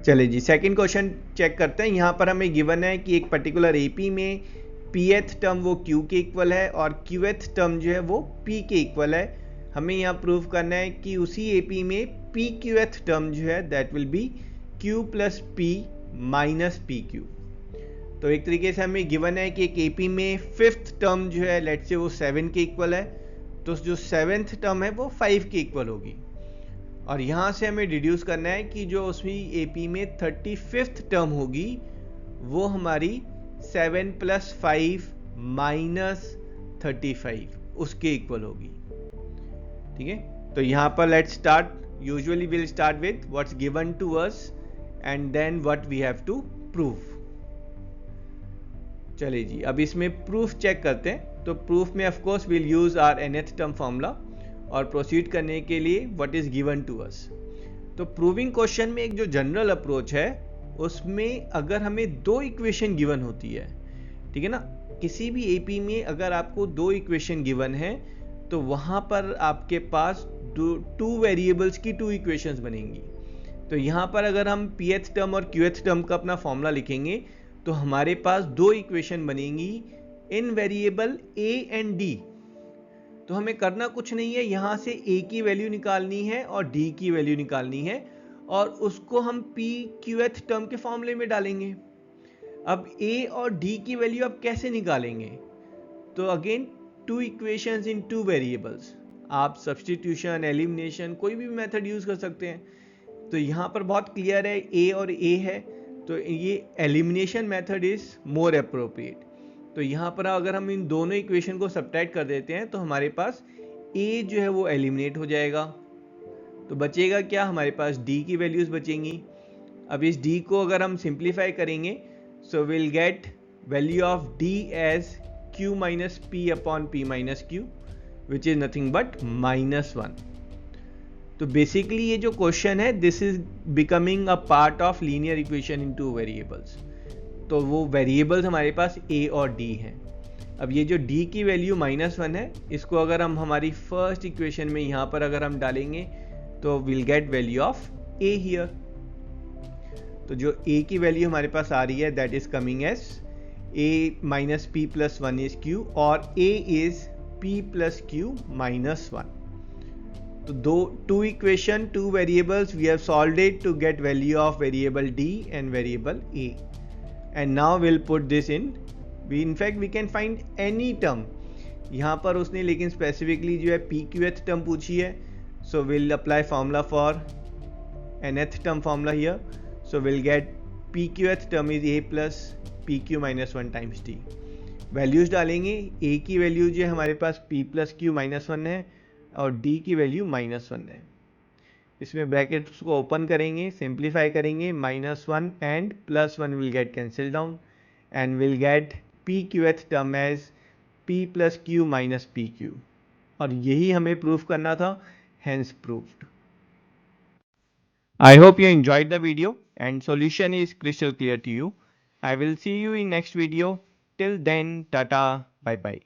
चलिए जी, second question check करते हैं। यहाँ पर हमें गिवन है कि एक पर्टिकुलर एपी में pth टर्म वो q के इक्वल है और qth टर्म जो है वो p के इक्वल है। हमें यहाँ प्रूव करना है कि उसी एपी में pqth टर्म जो है that will be q plus p minus pq। तो एक तरीके से हमें गिवन है कि एक एपी में फिफ्थ टर्म जो है लेट्स से वो 7 के इक्वल है, तो जो सेवेंथ टर्म है वो 5 के इक्वल होगी। और यहाँ से हमें डिड्यूस करना है कि जो उसमें एपी में 35th टर्म होगी वो हमारी 7 प्लस 5 माइनस 35 उसके इक्वल होगी। ठीक है, तो यहाँ पर let's start. Usually will start with what's given to us and then what we have to prove. चलिए जी, अब इसमें प्रूफ चेक करते हैं। तो प्रूफ में of course will use our nth term formula और प्रोसीड करने के लिए what is given to us. तो प्रूविंग क्वेश्चन में एक जो जनरल अप्रोच है उसमें अगर हमें दो इक्वेशन गिवन होती है, ठीक है ना, किसी भी एपी में अगर आपको दो इक्वेशन गिवन है तो वहां पर आपके पास टू वेरिएबल्स की टू इक्वेशंस बनेंगी। तो यहाँ पर अगर हम pth टर्म और qth टर्म का अपना फॉर्मूला लिखेंगे तो हमारे पास दो इक्वेशन बनेंगी इन वेरिएबल a एंड d। तो हमें करना कुछ नहीं है, यहां से a की वैल्यू निकालनी है और d की वैल्यू निकालनी है और उसको हम pqth टर्म के फॉर्मूले में डालेंगे। अब a और d की वैल्यू आप कैसे निकालेंगे? तो अगेन टू इक्वेशंस इन टू वेरिएबल्स, आप सब्स्टिट्यूशन, एलिमिनेशन कोई भी मेथड यूज कर सकते हैं। तो यहाँ पर बहुत क्लियर है a और a है, तो ये elimination method is more appropriate. तो यहाँ पर अगर हम इन दोनों इक्वेशन को सब्ट्रैक्ट कर देते हैं तो हमारे पास a जो है वो एलिमिनेट हो जाएगा, तो बचेगा क्या, हमारे पास d की वैल्यूज बचेंगी। अब इस d को अगर हम सिंप्लीफाई करेंगे so will get value of d as q minus p upon p minus q which is nothing but -1। तो बेसिकली ये जो क्वेश्चन है this is becoming a part of linear equation in two variables. तो वो variables हमारे पास a और d हैं। अब ये जो d की वैल्यू -1 है इसको अगर हम हमारी फर्स्ट इक्वेशन में यहाँ पर अगर हम डालेंगे तो will get value of a here. तो जो a की वैल्यू हमारे पास आ रही है that is coming as a minus p plus 1 is q और a is p plus q minus 1। तो two equation, two variables, we have solved it to get value of variable d and variable a. And now we'll put this in. In fact we can find any term. यहाँ पर उसने लेकिन specifically जो है pqth term पूछी है, so we'll apply formula for nth term formula here. So we'll get pqth term is a plus pq minus 1 times d. Values डालेंगे, a की वैल्यू जो है हमारे पास p प्लस q माइनस 1 है और d की वैल्यू -1 है। इसमें ब्रैकेट्स को ओपन करेंगे, सिंप्लीफाई करेंगे, -1 and +1 will get cancel down and will get pqth term as p plus q minus pq। और यही हमें प्रूफ करना था, hence proved. I hope you enjoyed the video and solution is crystal clear to you. I will see you in next video. Till then, tata, bye bye.